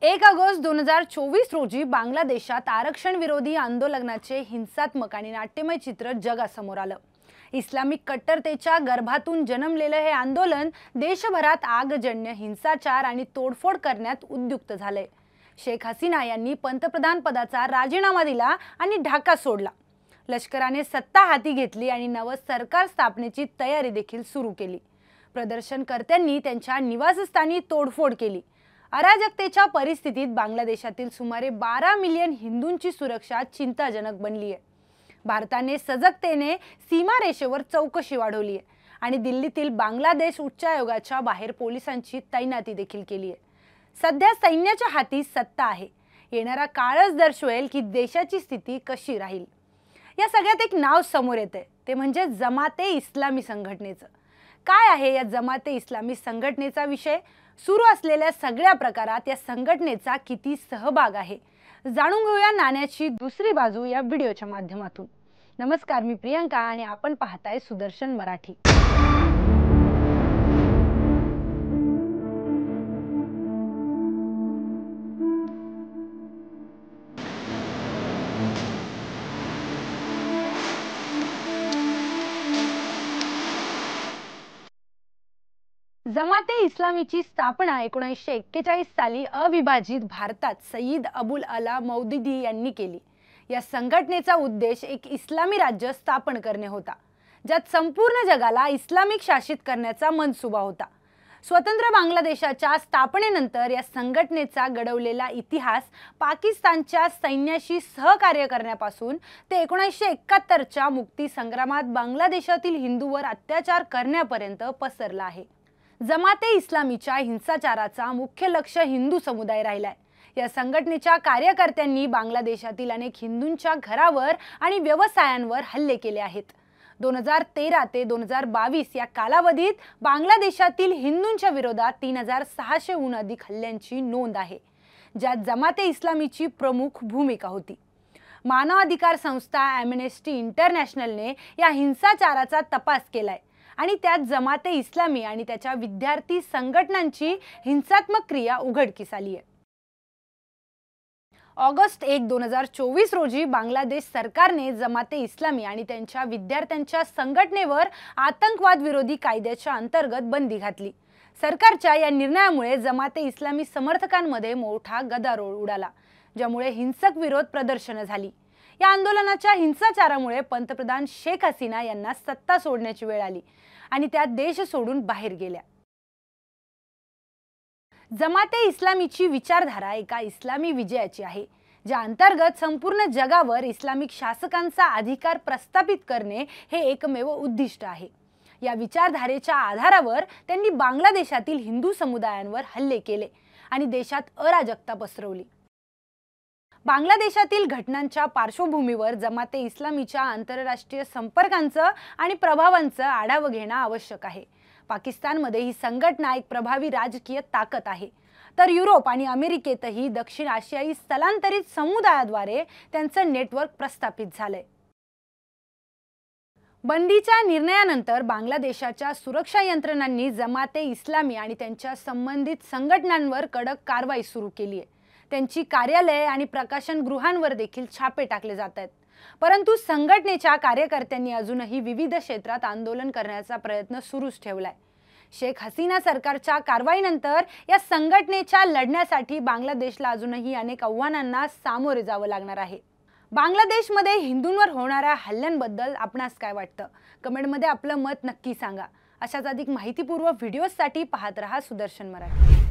1 August 2024 रोजी बांगलादेशात आरक्षण विरोधी आंदोलनाचे हिंसात्मक आणि नाट्यमय चित्र जगासमोर आलं। इस्लामिक कट्टरतेच्या गर्भातून जन्मलेलं हे आंदोलन देशभरात आगजन्य हिंसाचार आणि तोडफोड करण्यात उद्युक्त झालंय। शेख हसीना यांनी पंतप्रधान पदाचा राजीनामा दिला आणि ढाका सोडला। लष्कराने सत्ता हाती घेतली आणि नवं सरकार स्थापनेची तयारी देखील सुरू केली। प्रदर्शनकर्त्यांनी त्यांच्या निवासस्थानी तोडफोड केली। अराजकतेच्या परिस्थितीत बांगलादेशातील सुमारे 12 मिलियन हिंदूंची सुरक्षा चिंताजनक बनली आहे। भारताने सजगतेने सीमारेषेवर चौकशी वाढवली आहे आणि दिल्लीतील बांगलादेश उच्चायोगाच्या बाहेर पोलिसांची तैनाती देखील केली आहे। सध्या सैन्याच्या हाती सत्ता आहे। येणारा काळच दर्शवेल की देशाची स्थिती कशी राहील। या सगळ्यात एक नाव समोर येते, ते म्हणजे जमाते इस्लामी संघटनेचं। काय आहे या जमाते इस्लामी संघटनेचा विषय? सुरू असलेल्या सगळ्या प्रकारात या संघटनेचा किती सहभाग आहे, जाणून घेऊया नाण्याची दुसरी बाजू या व्हिडिओच्या माध्यमातून। नमस्कार, मी प्रियंका आणि आपण पाहताय सुदर्शन मराठी। जमाते इस्लामीची स्थापना 1941 साली अविभाजित भारतात सय्यद अबुल अला मौदुदी यांनी केली। या संघटनेचा उद्देश एक इस्लामी राज्य स्थापन करणे होता, ज्यात संपूर्ण जगाला इस्लामिक शासित करण्याचा मनसुबा होता। स्वतंत्र बांगलादेशाच्या स्थापनेनंतर या संघटनेचा घडवलेला इतिहास पाकिस्तानच्या सैन्याशी सहकार्य करण्यापासून ते 1971च्या मुक्ती संग्रामात बांगलादेशातील हिंदूंवर अत्याचार करण्यापर्यंत पसरला आहे। जमाते इस्लामीच्या हिंसाचाराचा मुख्य लक्ष हिंदू समुदाय राहिलाय। या संघटनेच्या कार्यकर्त्यांनी बांगलादेशातील अनेक हिंदूंच्या घरावर आणि व्यवसायांवर हल्ले केले आहेत। 2013 ते 2022 या कालावधीत बांगलादेशातील हिंदूंच्या विरोधात 3600हून अधिक हल्ल्यांची नोंद आहे, ज्यात जमाते इस्लामीची प्रमुख भूमिका होती। मानवाधिकार संस्था ॲम्नेस्टी इंटरनॅशनलने या हिंसाचाराचा तपास केलाय आणि त्यात जमाते इस्लामी आणि त्याच्या विद्यार्थी संघटनांची हिंसात्मक क्रिया उघडकीस आली आहे। ऑगस्ट 1, 2024 रोजी बांगलादेश सरकारने जमाते इस्लामी आणि त्यांच्या विद्यार्थ्यांच्या संघटनेवर आतंकवाद विरोधी कायद्याच्या अंतर्गत बंदी घातली। सरकारच्या या निर्णयामुळे जमाते इस्लामी समर्थकांमध्ये मोठा गदारोळ उडाला, ज्यामुळे हिंसक विरोध प्रदर्शने झाली। या आंदोलनाच्या हिंसाचारामुळे पंतप्रधान शेख हसीना यांना सत्ता सोडण्याची वेळ आली आणि त्या देश सोडून बाहेर गेल्या। जमाते इस्लामीची विचारधारा एका इस्लामी विजयाची आहे, ज्या अंतर्गत संपूर्ण जगावर इस्लामिक शासकांचा अधिकार प्रस्थापित करणे हे एकमेव उद्दिष्ट आहे। या विचारधारेच्या आधारावर त्यांनी बांगलादेशातील हिंदू समुदायांवर हल्ले केले आणि देशात अराजकता पसरवली। बांगलादेशातील घटनांच्या पार्श्वभूमीवर जमाते इस्लामीच्या आंतरराष्ट्रीय संपर्कांचं आणि प्रभावांचं आढावा घेणं आवश्यक आहे। पाकिस्तानमध्ये ही संघटना एक प्रभावी राजकीय ताकद आहे, तर युरोप आणि अमेरिकेतही दक्षिण आशियाई स्थलांतरित समुदायाद्वारे त्यांचं नेटवर्क प्रस्थापित झालंय। बंदीच्या निर्णयानंतर बांगलादेशाच्या सुरक्षा यंत्रणांनी जमाते इस्लामी आणि त्यांच्या संबंधित संघटनांवर कडक कारवाई सुरू केली आहे। त्यांची कार्यालये आणि प्रकाशनगृहांवर देखील छापे टाकले जात आहेत। परंतु संघटनेच्या कार्यकर्त्यांनी अजूनही विविध क्षेत्रात आंदोलन करण्याचा प्रयत्न सुरूच ठेवलाय। शेख हसीना सरकारच्या कारवाईनंतर या संघटनेच्या लढण्यासाठी बांगलादेशला अजूनही अनेक आव्हानांना सामोरे जावं लागणार आहे। बांगलादेशमध्ये हिंदूंवर होणाऱ्या हल्ल्यांबद्दल आपणास काय वाटतं? कमेंटमध्ये आपलं मत नक्की सांगा। अशाच अधिक माहितीपूर्ण व्हिडिओसाठी पाहत रहा सुदर्शन मराठी।